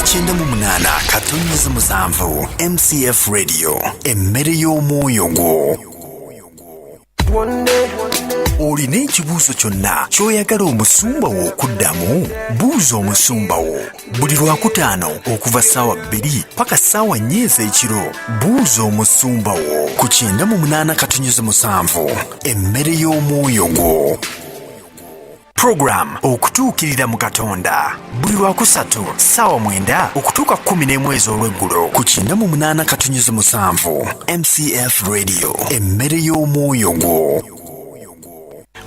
kibuuzo 98.7 MCF Radio emmere y'omwoyo gwo. Olina ekibuuzo kyonna ky'oyagala omusumba wo okuddamu? Buuza omusumba wo buli Lwakutaano okuva ssaawa 2 paka ssaawa 4 ez'ekiro. Buuza omusumba wo ku 98.7 emmere y'omwoyo gwo. Program okutuukirira mu Katonda buli Lwakusatu ssaawa 9 okutuuka 11 ez'olweggulo ku 98.7 MCF Radio emmere y'omwoyo gwo.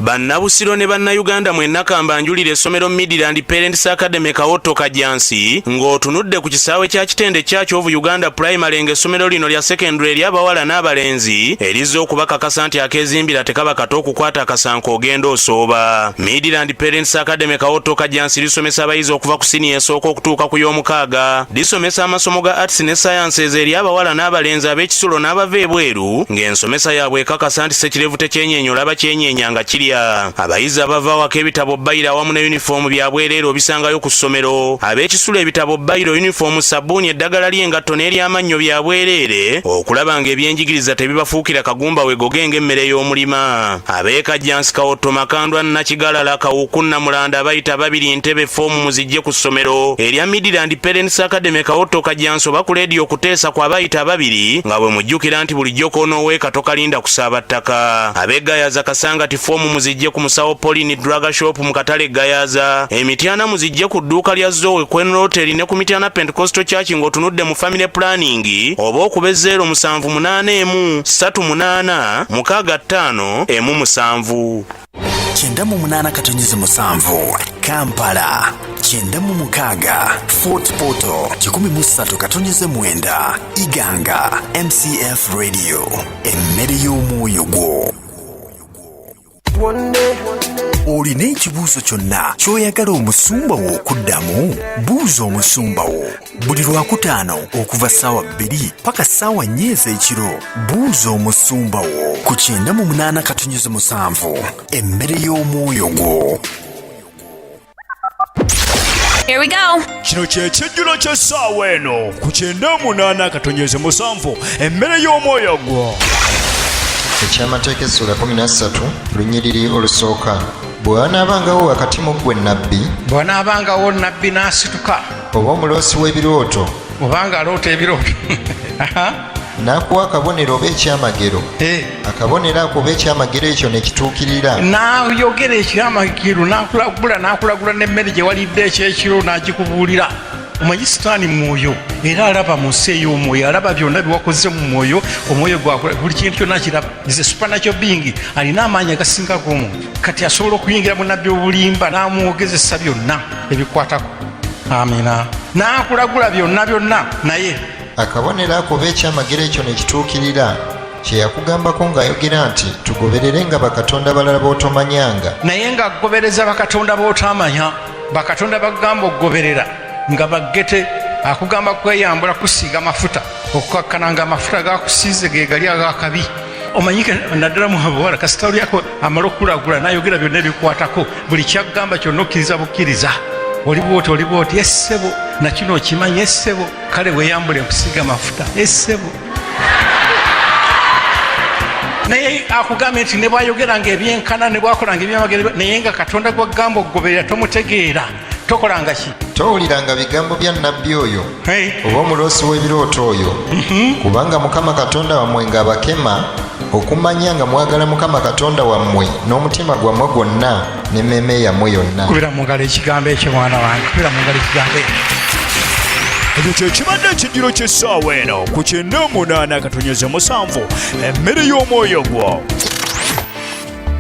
Bannabusiro ne bannayuganda mwenna kambanjulira essomero Midland Parents Academy Kawoto Kajansi ng'otunudde ku kisaawe kya kitende kyakyo of Uganda Primary ng'essomero lino lya secondary ly'abawala n'abalenzi erizza okubakakasa nti akeezimbira tekaba kato okukwata akasanko ogenda osooba. Midland Parents Academy Kawoto Kajansi lisomesa abayizi okuva ku siniya esooka okutuuka ku y'omukaaga. Lisomesa amasomo ga arts ne sciences eri abawala n'abalenzi ab'ekisulo n'abava ebweru ng'ensomesa yaabwe ekakasa nti Sekirevu tekyenyeenya olaba kyenyeenya kiri. Abayizi abava waka ebitabo bayiro awamu ne yunifomu byabwereere obisangayo ku ssomero. Ab'ekisulo ebitabo bayiro, yunifomu, sabbuuni, eddagala ly'engatto n'ery'amannyo byabwereere okulaba ng'ebyenjigiriza tebibafuukira kagumba wegoge ng'emmere y'omulima. Ab'Ekajansi Kawoto Makandwa Nakigalala Kawuku Namulanda bayita 2 ntebe foomu muzijje ku ssomero erya Midland Parents Academy Kawoto Kajansi oba ku leediyo kuteesa kwa bayita 2 nga bwe mujjukira nti bulijjo koonoweeka tokalinda kusaaba ttaka. Ab'Egayaza Kasangati foomu muzijje ku musawo Pauline Drug Shop mu katale Gayaza. Emityana muzijje ku dduuka lya Zoe Queen Rotary ne ku Mityana Pentecostal Church ng'otunudde mu family planning oba okube 078386517 98.7 Kampala 96 Fort Portal 13.9 Iganga MCF Radio emmere y'omwoyo gwo. Olina ekibuuzo kyonna ky'oyagala omusumba wo okuddamu? Buuza omusumba wo buli Lwakutaano okuva ssaawa 2 paka ssaawa 4 ez'ekiro. Buuza omusumba wo ku 98.7 emmere y'omwoyo gwo. Here we go. Kino ky'ekijjulo ky'essaawa eno ku 98.7 emmere y'omwoyo gwo. Eky'amateeka essula 13 lunyiriri olusooka. Bw'anaabangawo wakati mu ggwe nnabbi, bw'anaabangawo nnabbi n'asituka, oba omuloosi w'ebirooto, obanga aloota ebirooto n'akuwa akabonero oba ekyamagero, akabonero ako oba ekyamagero ekyo ne kituukirira, n'ayogera ekyamagero n'akulagula n'emmere gye walidde ekyekiro n'agikubuulira. Omanyi Sitaani mwoyo era alaba mu nsi ey'omwoyo, alaba byonna byewakoze mu mwoyo. Omwoyo gwakula buli kintu kyonna kiraba. Is supernatural being, alina amaanyi agasinga g'omuntu. Kati asobola okuyingira mu nnabbi obulimba n'amwogezesa byonna ebikwatako. Amina. N'akulagula byonna naye akabonero ako oba ekyamagero ekyo ne kituukirira. Kye yakugambako ng'ayogera nti tugobererenga bakatonda balala b'otomanyanga. Naye ng'agobereza bakatonda b'otamanya, bakatonda bagamba okugoberera nga bagete. Akugamba kweyambula kusiiga mafuta, okukakkananga amafuta gakusiize ge gali agakabi. Omanyike naddala mu abawala kasita olyako amala okulagula n'ayogera byonna ebikwatako, buli kyagamba kyonna okkiriza bukkiriza. Oli bwoti essebo nakino okimanyi essebo, kale weeyambule nkusiiga mafuta essebo. Naye akugambye nti ne bw'ayogeranga ebyenkana ne bw'akolanga ebyamagero naye nga Katonda gw'agamba okugoberera tomutegeera, tokolanga ki? Towuliranga bigambo bya nnabbi oyo oba omuloosi w'ebirooto oyo. Kubanga Mukama Katonda wammwe ng'abakema okumanya nga mwagala Mukama Katonda wammwe n'omutima gwammwe gwonna n'emmeeme yammwe yonna. Kubira mu ngalo ekigambo ekyo mwana wange, kubira mu ngalo ekigambo ekyo. Ekyo kye kibadde ekijjulo ky'essaawa eno ku 98.7 emmere y'omwoyo gwo.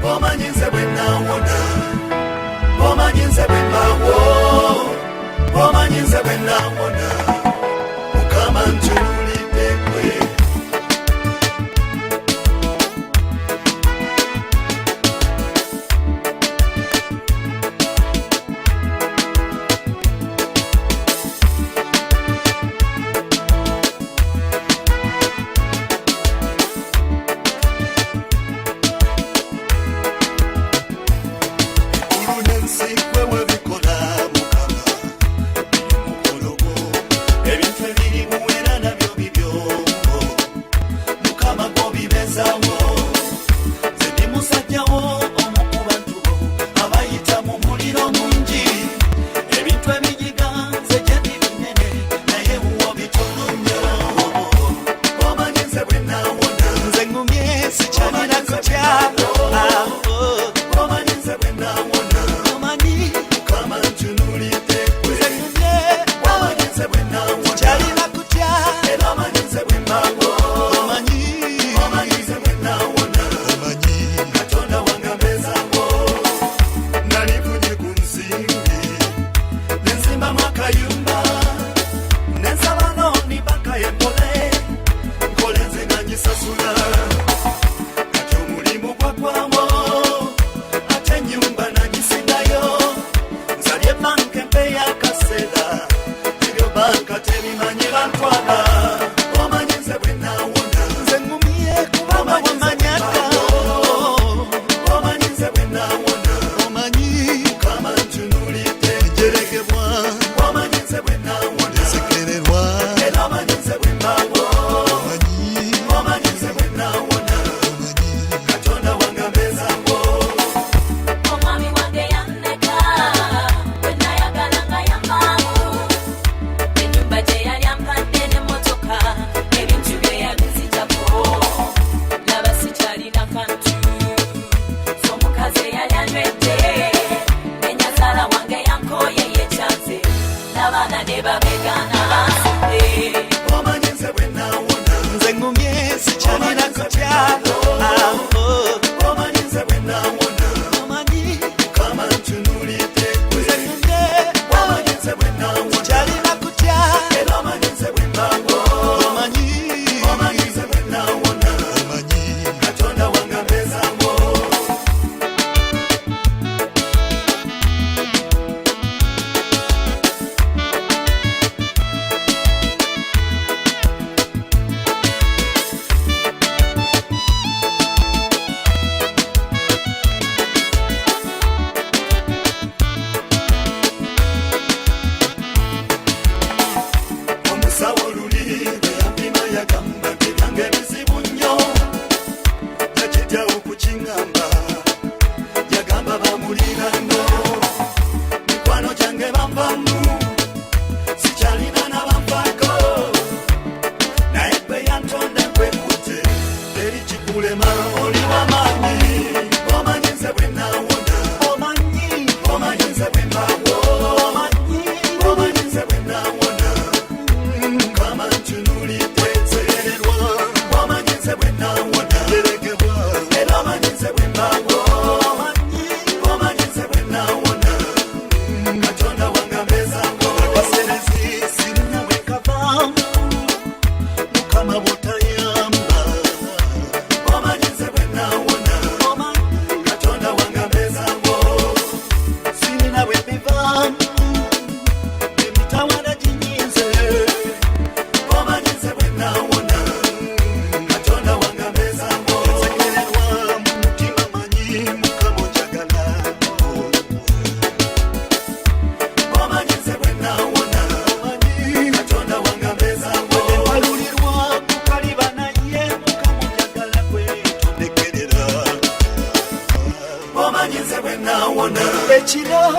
Omanyize bwe nawona, omanyize bwe nawo, omanyize bwe nawona, Mukama ntunuulidde ggwe. Sikwe webikola Mukama,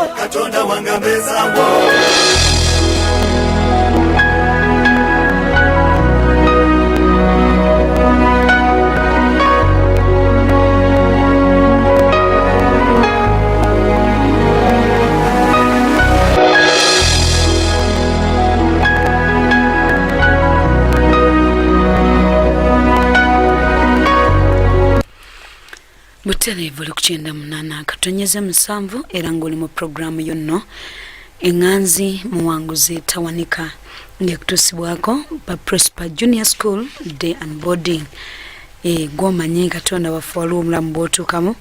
katonda wange mbezawo. Butereevu lukukyenda munana katonyeza musanvu era ng'oli mu programu yonno enganzi muwanguzi tawanika ng'ekutuusibwako pa Prosper Junior School Day and Boarding. Gw'omanyi katonda waffe waliwo obulamu bw'otuukamu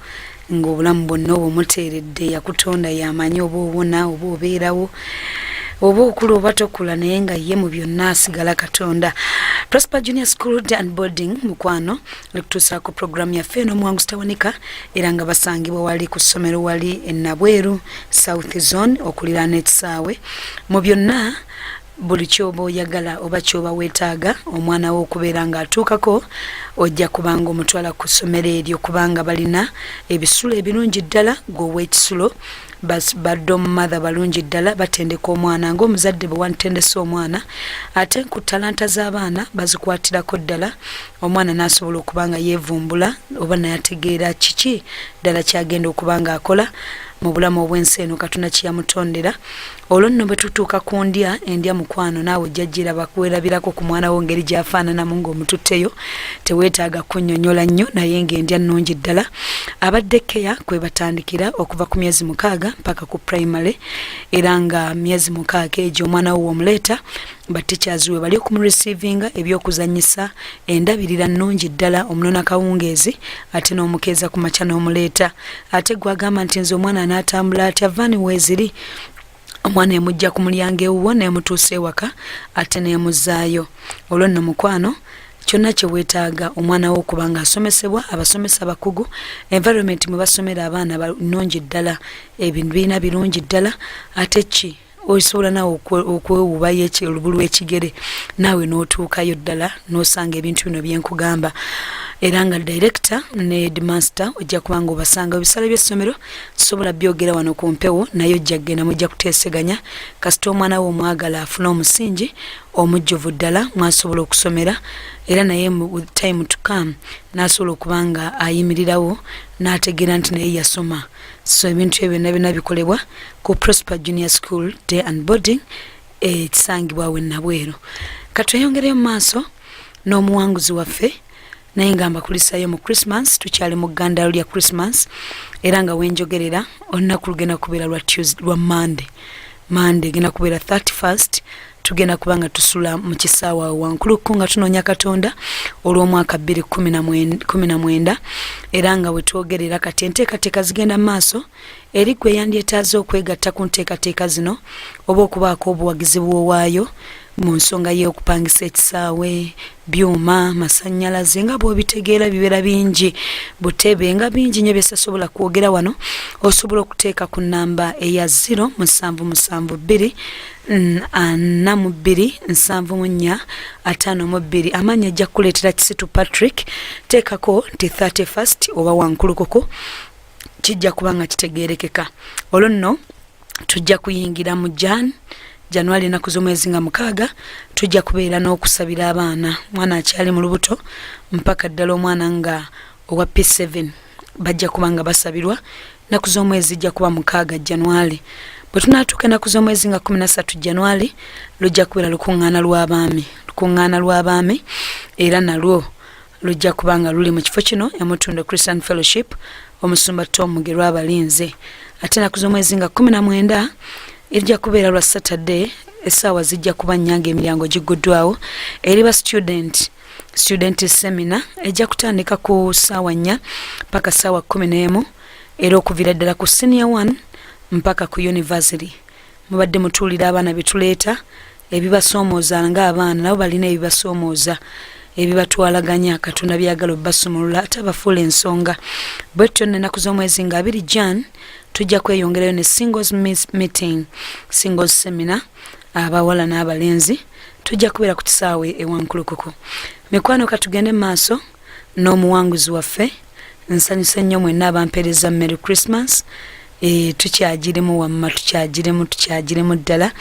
ng'obulamu bwonna obumuteeredde yakutonda yamanyi oba obona oba obeerawo oba okula oba tokula naye nga ye mu byonna asigala katonda. Prosper Junior School Day and Boarding mukwano lekutuusaako programu yaffe eno muwanguzi tawanika era nga basangibwa wali ku ssomero wali Nabweru South Zone okuliraana ekisaawe. Mu byonna buli kyoba oyagala oba kyoba weetaaga omwana wo okubeera ng'atuukako ojja kubanga omutwala ku ssomero eryo kubanga balina ebisulo ebirungi ddala gw'ow'ekisulo badde omumatha balungi ddala batendeka omwana ng'omuzadde bwe wantendesa omwana ate ku talanta z'abaana bazikwatirako ddala omwana n'asobola okubanga yeevumbula oba nayategeera kiki ddala kyagenda okubanga akola mu bulamu obw'ensi eno katonda kyeyamutondera. Olwo nno bwe tutuuka ku ndya endya mukwano naawe ojja giraba kuwerabirako ku mwana wo ngeri gy'afaananamu ng'omututteyo teweetaaga kunnyonnyola nnyo naye ng'endya nnungi ddala. Abadde keya kwe batandikira okuva ku myezi 6 mpaka ku primary era nga myezi 6 egyo omwana wo omuleeta bateachers we bali okumurecevinga ebyokuzanyisa endabirira nnungi ddala omunona kawungeezi ate n'omukeeza ku makya n'omuleeta ate gwagamba nti nze omwana n'atambula atya vaani weeziri omwana emujja ku mulyango ewuwo n'emutuusa ewaka ate n'emuzaayo. Olwo nno mukwano kyonna kye weetaaga omwana wo okubanga asomesebwa abasomesa bakugu environment mwe basomera abaana nnungi ddala ebintu birina birungi ddala ate ki osobola naawe okwewubayo olubulu lw'ekigere naawe n'otuukayo ddala n'osanga ebintu bino byenkugamba era nga director ne headmaster ojja kubanga obasanga ebisale by'essomero sobola byogera wano ku mpewo naye ojja kgenda mujja kuteeseganya kasita omwana wo omwagala afuna omusingi omujjuvu ddala mwasobola okusomera era naye with time to come n'asobola okubanga ayimirirawo n'ategeera nti naye yasoma. So ebintu ebyo byonna bikolebwa ku Prosper Junior School Day and Boarding ekisangibwa we Nabweru. Katweyongereyo mu maaso n'omuwanguzi waffe naye ngamba kulisayo mu Christmas tukyali mu ggandalo lya Christmas era nga wenjogerera olunaku lugenda kubeera lwa Monday genda kubeera 31st tugenda kubanga tusula mu kisaawa wankuluku nga tunoonya katonda olw'omwaka 2019 era nga bwe twogerera kati enteekateeka zigenda mu maaso eri gwe yandyetaaze okwegatta ku nteekateeka zino oba okubaako obuwagizi bw'owaayo mu nsonga y'okupangisa ekisaawe byuma masannyalaze nga bw'obitegeera bibeera bingi butebe nga bingi nnyo byesasobola kwogera wano osobola okuteeka ku nnamba eya 0772 42 74 52 amanya ajja kuleetera Kisitu Patrick teekako nti 31st oba wankulukoko kijja kubanga kitegeerekeka. Olwo nno tujja kuyingira mu January ennaku z'omwezi nga 6 tujja kubeera n'okusabira abaana mwana akyali mu lubuto mpaka ddala omwana nga owa P7 bajja kubanga basabirwa ennaku z'omwezi jja kuba 6 January. Bwe tunaatuuka ennaku z'omwezi nga 13 January lujja kubeera lukuŋŋaana lw'abaami era nalwo lujja kubanga luli mu kifo kino Emutundo Christian Fellowship omusumba Tom Mugerwa abalinze ate ennaku z'omwezi nga 19 ejja kubeera lwa Saturday essaawa zijja kuba nnyanga emiryango giguddwawo eri ba student seminar ejja kutandika ku ssaawa 4 mpaka ssaawa 11 era okuviira ddala ku senior 1 mpaka ku university. Mubadde mutuulira abaana betuleeta ebibasoomooza ng'abaana nabo balina ebibasoomooza ebibatwalaganya katonda byagala obbasumulula ate abafuula ensonga. Bwetyo ennaku z'omwezi nga 2 Jan tujja kweyongerayo ne singles meeting singles seminar abawala n'abalenzi tujja kubeera ku kisaawe ewankulukoko. Mikwano katugende maaso n'omuwanguzi waffe nsanyusa nnyo mwenna abampeereza Merry Christmas tukyagiremu wamma tukyagiremu ddala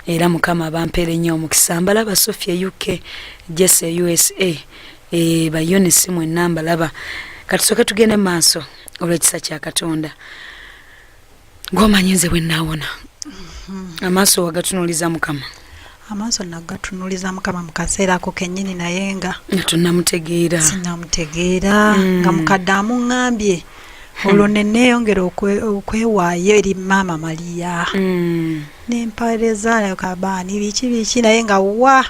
era mukama bampeere nnyo omukisa mbalaba Sofia UK Jesse USA bayonisi mwenna mbalaba katusooke tugende maaso olw'ekisa kya Katonda ng'omanyi nze bwe nnaawona amaaso wagatunuuliza mukama amaaso nagatunuuliza mukama mu kaseera ako kennyini naye nga tunnamutegeera sinnamutegeera nga mukadde amuŋŋambye olwo ne neeyongera okwewaayo eri maama Mariya nempeereza kabaani biki naye nga wa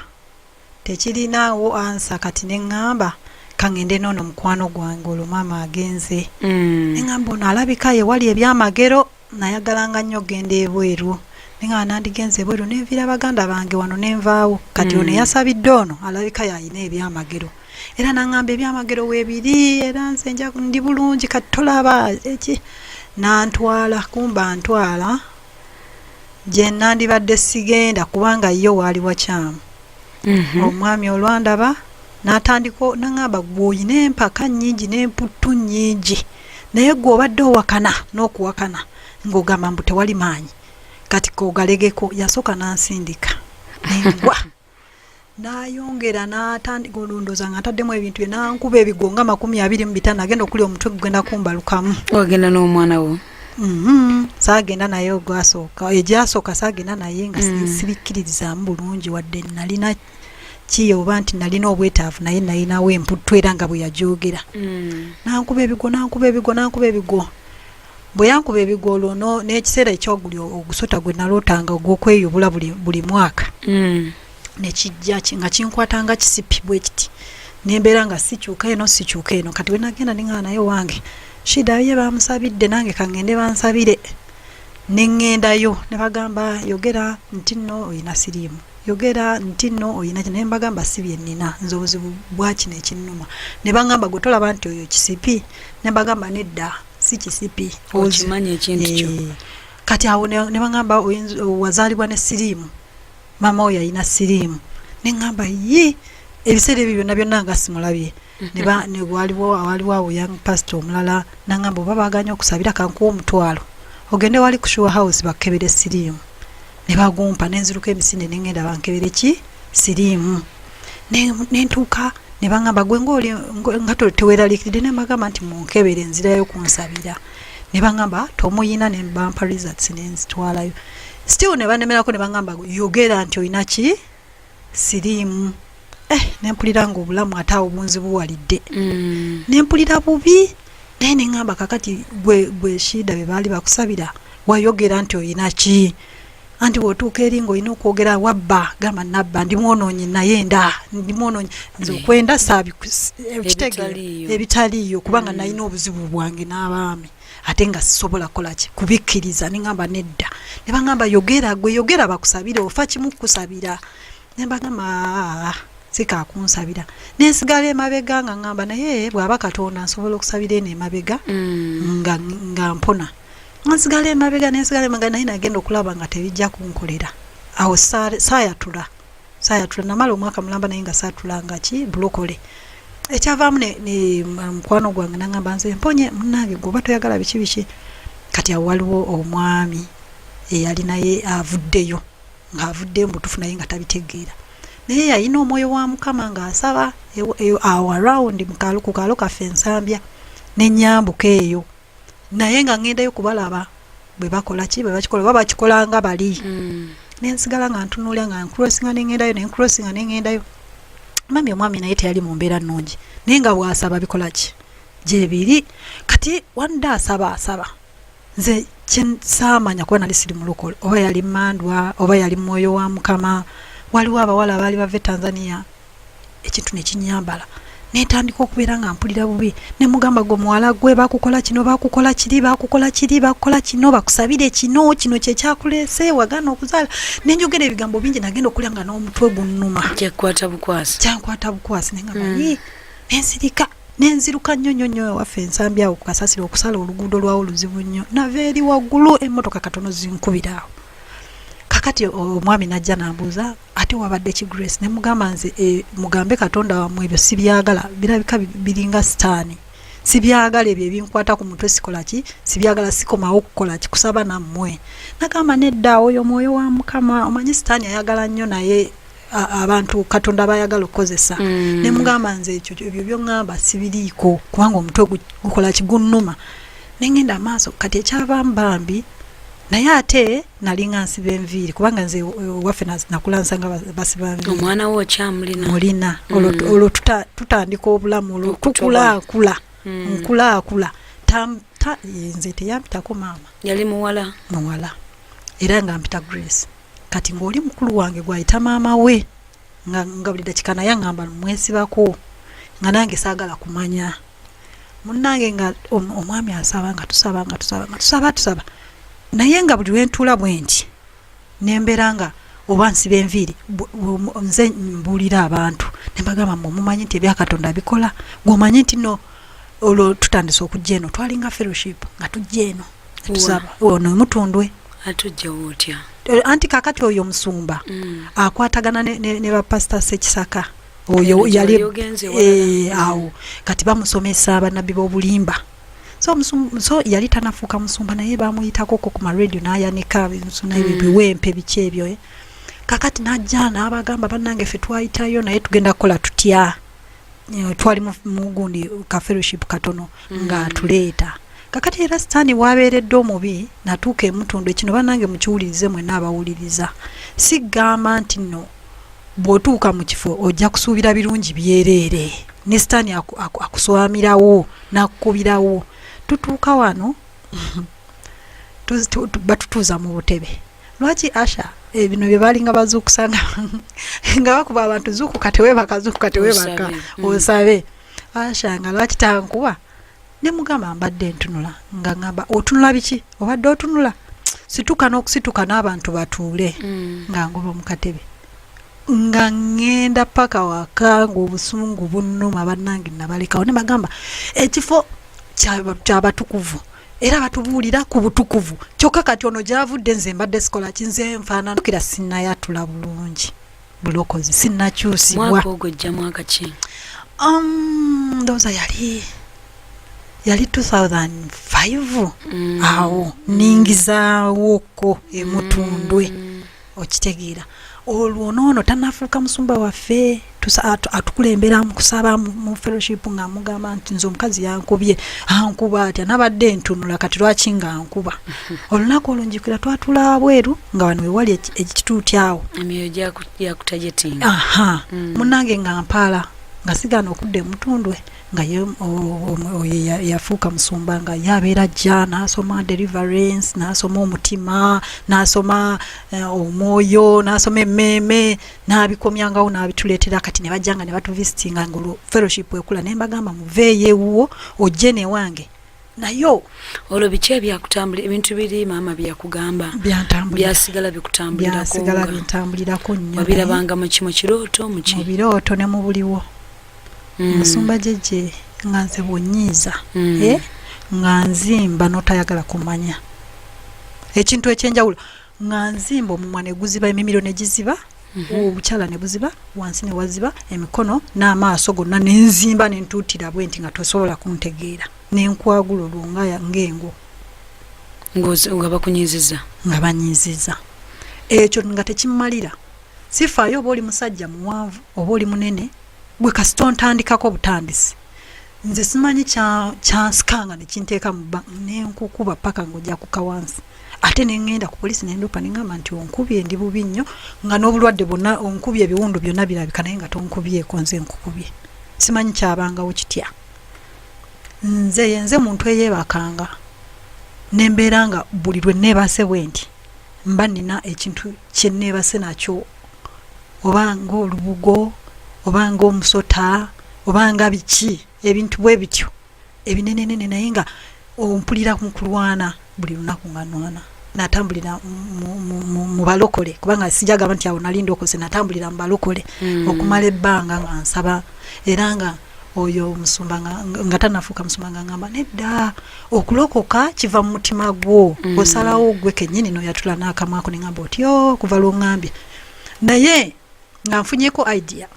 tekirinaawo ansa kati neŋŋamba kangende noono mukwano gwange olwo maama agenze neŋŋamba ono alabika ye wali ebyamagero nayagalanga nnyo genda ebweru nenga nandigenze ebweru nenvira baganda bange wano nenvaawo kati ono yasabidde ono alabika yalina ebyamagero era naŋŋamba ebyamagero weebiri era nze ndi bulungi kati tolaba eki nantwala kumba ntwala gye nandibadde sigenda kubanga yo waali wakyamu omwami olwandaba natandika naŋŋamba gw'olina empaka nnyingi n'emputtu nnyingi naye gw'obadde owakana n'okuwakana ng'ogamba mbu tewali maanyi kati kogalegeko yasooka nansindika nengwa nayongera natandika olundoza nga ntaddemu ebintu bye nankuba ebigo nga 25 nagenda okuli omutwe gugenda kumbalukamu wagenda n'omwana wo saagenda naye ogwasooka egyasooka saagenda naye nga sibikkiririzaamu bulungi wadde nalina kiyo oba nti nalina obwetaavu naye nalinawo emputtu era nga bwe yajoogera nankuba ebigo bwe yankuba ebigo olwo n'ekiseera ekyoguli ogusota gwe nalootanga ogw'okweyubula buli mwaka nekijja nga kinkwatanga kisipi bwe kiti nembeera nga sikyuka eno kati we nagenda nengana naye wange shida ye bamusabidde nange kangende bansabire nengendayo ne bagamba yogera nti nno oyina siriimu yogera nti nno oyina ne mbagamba si bye nnina nze obuzibu bwakino ekinnuma ne bagamba gwe tolaba nti oyo kisipi ne bagamba nedda si kisipi okimanya ekintu kyo kati awo ne bagamba wazaalibwa ne siriimu mama oyo alina siriimu ne ngamba ye ebiseera ebyo byonna nga simulabye ne waliwo awo young pastor omulala nangamba oba baganya okusabira kankuwa omutwalo ogende wali ku Shua House bakebere siriimu ne bagumpa nenziruka emisinde nengenda bankebere ki siriimu nentuuka ne bangamba gwe ng'oli nga teweeraliikiridde ne mbagamba nti munkebere enzirayo kunsabira ne bangamba tomuyina ne bampa results nenzitwalayo still ne banemerako ne bangamba yogera nti oyina ki siriimu nempulira nga obulamu ate obunzi buwalidde nempulira bubi naye neŋŋamba kakati gwe shida be baali bakusabira wayogera nti oyina ki anti bw'otuuka eri ng'olina okwogera wabba gamba nabba ndi mwonoonyi naye ndi mwonoonyi nze okwenda ebitaliiyo kubanga nalina obuzibu bwange n'abaami ate nga sisobola kolaki kubikkiriza neŋŋamba nedda ne bagamba yogera bakusabire ofa kimu kukusabira ne bagamba sika kunsabira nensigala emabega nga ngamba naye bw'aba Katonda nsobola okusabira eno emabega nga mpona nsigala emabega naye nagenda okulaba nga tebijja kunkolera awo saayatula namala omwaka mulamba naye nga saatulanga ki bulokole ekyavaamu ne mukwano gwange nangamba nze mponye munnange gwe oba toyagala biki kati awo waliwo omwami eyali naye avuddeyo ng'avudde mbutufu naye nga tabitegeera naye yalina omwoyo wa Mukama ng'asaba awo around ku kaalo kaffe ensambya n'ennyambuka eyo naye nga ngendayo kubalaba bwe bakola ki bwe bakikola oba bakikolanga bali nensigala nga ntunuulira nga nkrosinga nengendayo mami omwami naye teyali mu mbeera nnungi naye nga bw'asaba bikola ki gyebiri kati wanda asaba nze kyensaamanya kuba nali siri mulokole oba yali mmandwa oba yali mwoyo wa Mukama waliwo abawala baali bave Tanzania ekintu nekinyambala netandika okubeera nga mpulira bubi ne mugamba gwe muwala gwe bakukola kino bakukola kino bakusabire kino kyekyakuleese wagana okuzaala nenjogera ebigambo bingi nagenda okulya nga n'omutwe gunnuma kyankwata bukwasi nengamba nensirika nenziruka nnyo waffe ensambya awo ku kasasiro okusala oluguudo lwawo luzibu nnyo nava eri waggulu emmotoka katono zinkubira awo kakati omwami najja nambuuza ate wabadde ki Grace ne mugamba nze mugambe Katonda wamwe ebyo sibyagala birabika biringa sitaani sibyagala ebyo ebinkwata ku mutwe sikola ki sibyagala sikomawo okukola ki kusaba nammwe nagamba nedda oyo mwoyo wa Mukama omanyi sitaani ayagala nnyo naye abantu Katonda bayagala okukozesa ne mugamba nze ekyo ebyo byongamba sibiriiko kubanga omutwe gukola ki gunnuma nengenda amaaso kati ekyabambambi naye ate nalinga nsiba enviiri kubanga nze waffe nakula nsanga basiba enviiri omwana wo kyamulina mulina olwo tutandika obulamu olwo tukulaakula nkulaakula nze teyampitako maama yali muwala era nga mpita Grace kati ng'oli mukulu wange gwayita maama we nga buli dakika naye aŋŋamba mwesibako nga nange saagala kumanya munnange nga omwami asaba nga tusaba naye nga buli lwentuula bwe nti nembeera nga oba nsiba enviiri nze mbuulira abantu ne mbagamba mumanyi nti ebyakatonda bikola gw'omanyi nti no olwo tutandise okujja eno twalinga fellowship nga tujja eno tusaba ono mutundwe atujja wotya anti kakati oyo musumba akwatagana ne bapasita Sekisaka oyo yali awo kati bamusomesa abannabbi b'obulimba so yali tanafuuka musumba naye bamuyitako ku radio n'ayanika biwempe biki ebyo kakati najja n'abagamba bannange ffe twayitayo naye tugenda kukola tutya twali mu gundi ka fellowship katono nga tuleeta kakati era sitaani wabeeredde omubi natuuka emutundu ekino bannange mukiwulirize mwenna abawuliriza sigamba nti nno bw'otuuka mu kifo ojja kusuubira birungi byereere ne sitaani akuswamirawo n'akukubirawo tutuuka wano batutuuza mu butebe lwaki Asha bino bye balinga bazuukusa nga bakuba abantu zuukuka tewebaka osabe Asha nga lwaki tankuba ne mugamba mbadde ntunula nga ngamba otunula biki obadde otunula situka n'okusituka n'abantu batuule nga ngoba mu katebe nga ngenda paka waka ng'obusungu bunnuma bannange nabalekawo ne bagamba ekifo ky'abatukuvu era batubuulira ku butukuvu kyokka kati ono gyavudde nze mbadde sikola kinze nfaananukira sinnayatula bulungi bulokozi sinnakyusibwa mwaka ogwo ojja mwaka ki ndowooza yali 2005 awo ningizaawoko emutundwe okitegeera olwo noono tanafuuka musumba waffe atukulembera mu kusaba mu fellowship nga mugamba nti nze omukazi yankubye ankuba atya nabadde ntunula kati lwaki nga nkuba olunaku olunjikira twatula wabweru nga wano wewali ekituutyawo emyoyo gyakutajetinga munnange nga mpaala nga sigana okudda emutundwe nga yafuuka musumba nga yabeera ajja n'asoma deliverance n'asoma omutima n'asoma omwoyo n'asoma emmeeme n'abikomyangawo n'abituleetera kati ne bajja nga ne batuvisitinga ng'olwo fellowship ekula ne mbagamba muveeyo ewuwo ojje newange nayo olwo biki ebyakutambula ebintu biri maama byakugamba byasigala bintambulirako nnyo wabirabanga mu kirooto mu birooto ne mu buliwo musumba jeje nga nze bwonyiiza nga nzimba n'otayagala kumanya ekintu ekyenjawulo nga nzimba omumwa ne guziba emimiro ne giziba obukyala ne buziba wansi ne waziba emikono n'amaaso gonna ne nzimba ne ntuutira bwe nti nga tosobola kuntegeera n'enkwagula olwo ng'engo nga bakunyiiziza nga banyiiziza ekyo nga tekimmalira sifaayo oba oli musajja muwanvu oba oli munene bwe kasito ntandikako butandisi nze simanyi kyansikanga nekinteeka nenkukuba paka ng'ojja kuka wansi ate nengenda ku polisi nendupa nengamba nti onkubye ndi bubi nnyo nga n'obulwadde bwonna onkubye ebiwundu byonna birabika naye nga tonkubyeko nze nkukubye simanyi kyabangawo kitya nze muntu eyeebakanga nembeera nga buli lwe neebase bwe nti mba nina ekintu kye neebase nakyo oba ng'olubugo oba ng'omusota oba nga biki ebintu bwe bityo ebinenenene naye nga ompulira mu kulwana buli lunaku nga nwana natambulira mu balokole kubanga sijagamba nti awo nali ndokose natambulira mu balokole okumala ebbanga nga nsaba era nga oyo musumba nga tanafuuka musumba nga ngamba nedda okulokoka kiva mu mutima gwo osalawo gwe kennyini noyatula n'akamwako ne ngamba otyo kuva lw'ongambye naye nga nfunyeko idea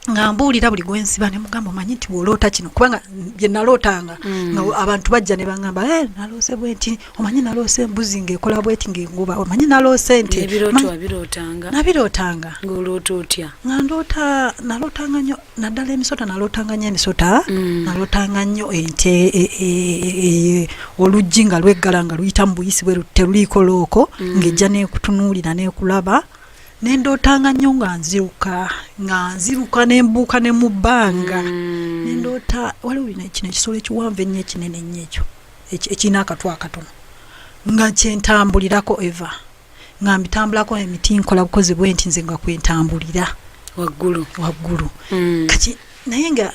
nga mbuulira buli gwensiba ne mugamba omanyi nti bw'oloota kino kubanga bye nalootanga nga abantu bajja ne bangamba naloose bwenti omanyi naloose embuzi ng'ekola bweti ng'enguba omanyi naloose nti nabirootanga ng'oloota otya nga nalootanga nnyo naddala emisota nalootanga nnyo emisota nalootanga nnyo ente oluggi nga lweggala nga luyita mu buyisi bwe teruliiko looko ng'ejja n'ekutunuulira n'ekulaba nendootanga nnyo nga nziruka nembuuka ne mu bbanga nendoota waliwo kino ekisolo ekiwanvu ennyo ekinene nnyo ekyo ekirina akatwa akatono nga kyentambulirako eva nga mbitambulako emiti nkola bukozi bwenti nze nga kwentambulira waggulu kati naye nga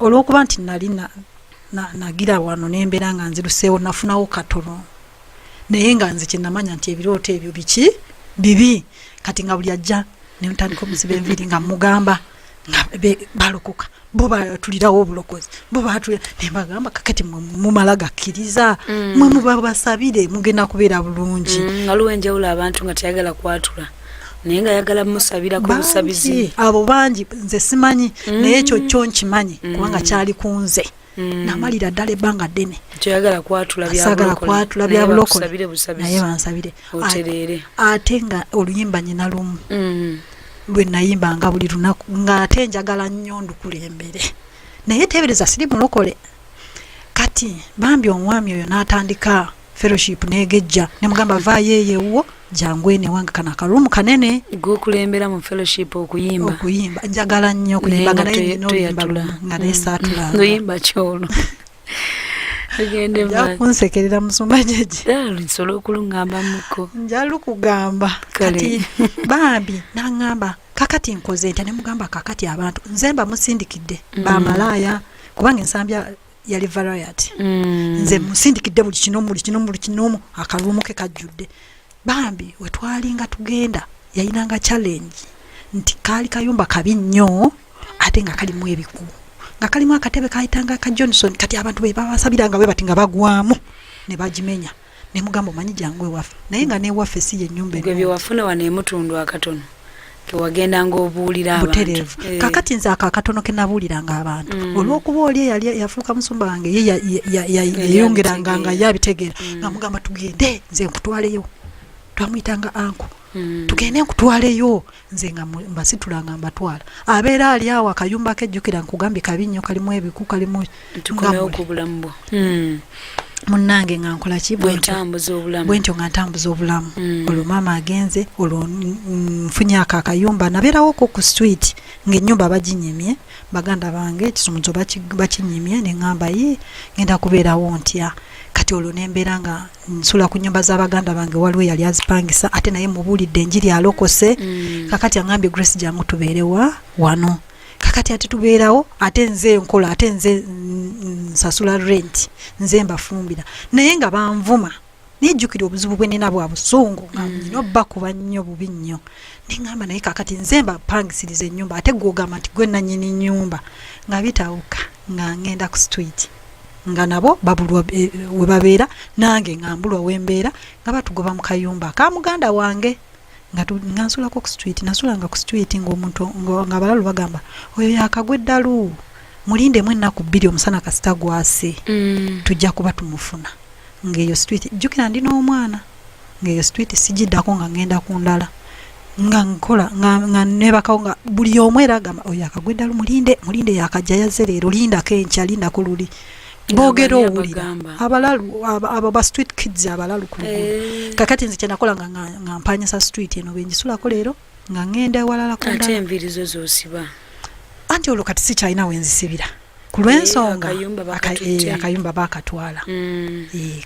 olw'okuba nti nali nagira wano nembeera nga nziruseewo nafunawo katono naye nga nze kyenamanya nti ebirooto ebyo bibi kati nga buli ajja nemutandika omusiba enviiri nga mugamba nga balokoka bo batulirawo obulokozi bo batulira nembagamba kakati mumala gakkiriza mwe mubasabire mugenda kubeera bulungi waliwo enjawulo abantu nga teyagala kwatula naye nga yagala musabirako busabizi abo bangi nze simanyi naye ekyo kyo nkimanyi kubanga kyali kunze namalira ddala ebbanga ddene kyoyagala kwatula bya bulokole naye bansabire ate nga oluyimba nyina lumu bwe nayimbanga buli lunaku ng'ate njagala nnyo ndukulembere naye teebereza siri mulokole kati bambi omwami oyo n'atandika fellowship n'egejja ne mugamba vaayo eyeewo jangu ene wange kana kalumu kanene gwokulembera mu fellowship okuyimba njagala nnyo okuyimba nga naye saatulanga noyimba kyolo agende kunsekerera musumba jeje nsolo okulungamba muko njalu kugamba kati bambi nangamba kakati nkoze nti ne mugamba kakati abantu nzemba musindikidde bamalaaya kubanga ensambya yali variety nze musindikidde buli kinomu akalumu ke kajjudde bambi wetwalinga tugenda yayinanga challenge nti kaali kayumba kabi nnyo ate nga kalimu ebiku nga kalimu akatebe kayitanga ka Johnson kati abantu be babasabiranga bwe bati nga bagwamu ne bagimenya ne mugamba manyi jangu ewaffe naye nga newaffe si ye nyumba ebyo byewafuna wane emutundu akatono kewagenda ng'obuulira abantu kakati nze akakatono ke nabuuliranga abantu olw'okuba oli yali yafuuka musumba wange ye yayongeranga nga yabitegeera nga mugamba tugende nze nkutwaleyo twamuyitanga anko tugende nkutwaleyo nze nga mbasitulanga mbatwala abeera ali awo akayumba kejjukira nkugambye kabi nnyo kalimu ebiku kalimu tukomewo ku bulamu bwo munnange nga nkola ki bwentyo nga ntambuza obulamu olwo maama agenze olwo nfunye akayumba nabeerawoko ku street ng'ennyumba baginyimye baganda bange ekisumuzo bakinyimye ne ŋŋamba ye ngenda kubeerawo ntya kati olwo nembeera nga nsula ku nnyumba z'abaganda bange waliwo yali azipangisa ate naye mubuulidde enjiri alokose kakati aŋambye Grace jangu tubeerewa wano kakati ate tubeerawo ate nze nkola ate nze nsasula rent nze mbafumbira naye nga banvuma nejjukira obuzibu bwe nina bwa busungu nga nina obbakuba nnyo bubi nnyo neŋŋamba naye kakati nze mbapangisiriza ennyumba ate gw'ogamba nti gwe nannyini nnyumba nga bitawuka nga ngenda ku street nga nabo babulwa we babeera nange nga mbulwa wembeera nga batugoba mu kayumba aka muganda wange nga nsulako ku street nasulanga ku street ng'omuntu nga abalalu bagamba oyo yakagwa eddalu mulindemu ennaku 2 omusana kasita gwase tujja kuba tumufuna ng'eyo street jjukira ndi n'omwana ng'eyo street sigiddako nga ngenda ku ndala nga nkola nga nebakawo nga buli omu era agamba oyo yakagwa eddalu mulinde yakajja yazze leero lindako enkya lindako luli boogera owulira abalalu abo ba street kids abalalu ku lugulu kakati nze kyenakola nga mpanyisa street eno bengisulako leero nga ngenda ewalala ku ndala ate enviiri zo z'osiba anti olwo kati sikyalina wenzisibira ku lw'ensonga akayumba bakatwala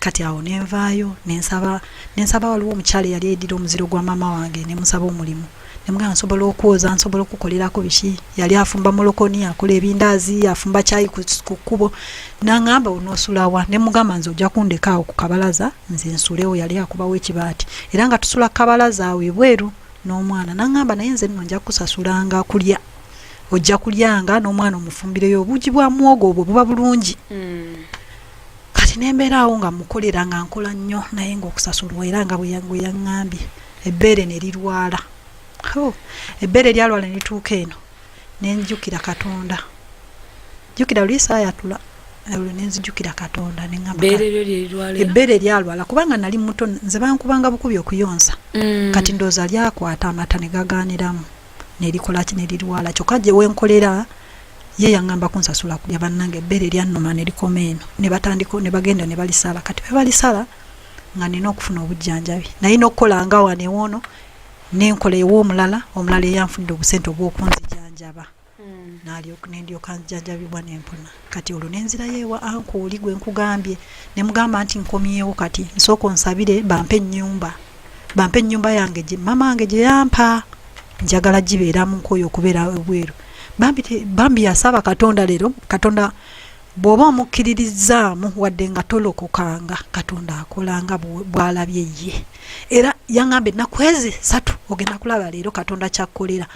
kati awo nenvaayo nensaba waliwo omukyala yali edira omuziro gwa maama wange nemusaba omulimu nemugamba nsobola okwoza nsobola okukolerako biki yali afumba molokoni akola ebindaazi afumba kyayi ku kkubo naŋŋamba onoosulawa nemugamba nze ojja kundeka awo ku kabalaza nze nsulewo yali akubawo ekibaati era nga tusula kabalaza awo ebweru n'omwana naŋŋamba naye nze nno nja kusasulanga kulya ojja kulyanga n'omwana omufumbireyo obuugi bwa muwogo obwo buba bulungi kati nembeera awo nga mukolera nga nkola nnyo naye ng'okusasulwa era nga bwe yaŋŋambye ebbeere ne lirwala ebbeere lyalwala ne lituuka eno nenjukira Katonda jukira Lisa yatula nenzijukira Katonda nengamba ebbere lyalwala kubanga nali muto nze bankubanga bukubi okuyonsa kati ndoza lyakwata amata ne gaganiramu nelikola ki nelirwala kyokka gye wenkolera ye yangamba kunsasula kulya bannange ebbere lyannuma nelikoma eno ne batandika ne bagenda ne balisala kati bwe balisala nga nina okufuna obujjanjabi naye n'okukola nga wane wono nenkola ew'omulala omulala eyanfudde obusente obw'okunzijanjaba nendyoka njanjabibwa nempona kati olwo nenzira yeewa anko oli gwe nkugambye ne mugamba nti nkomyewo kati nsooka onsabire bampe ennyumba yange mama wange gye yampa njagala gibeeramu nkoyo okubeera ebweru bambi yasaba Katonda leero Katonda bw'oba omukkiririzaamu wadde nga tolokokanga Katonda akolanga bw'alabye ye era yaŋŋamba ennaku ezi 3 ogenda kulaba leero Katonda kyakkolera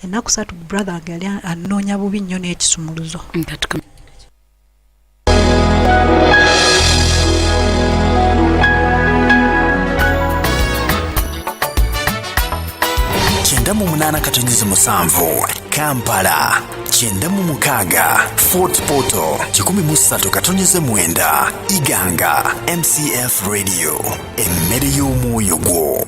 ennaku 3 brother wange yali anoonya bubi nnyo n'ekisumuluzo Kyenda mu 8 Kampala 9 Fort Portal 13 Iganga MCF Radio emmere y'omwoyo gwo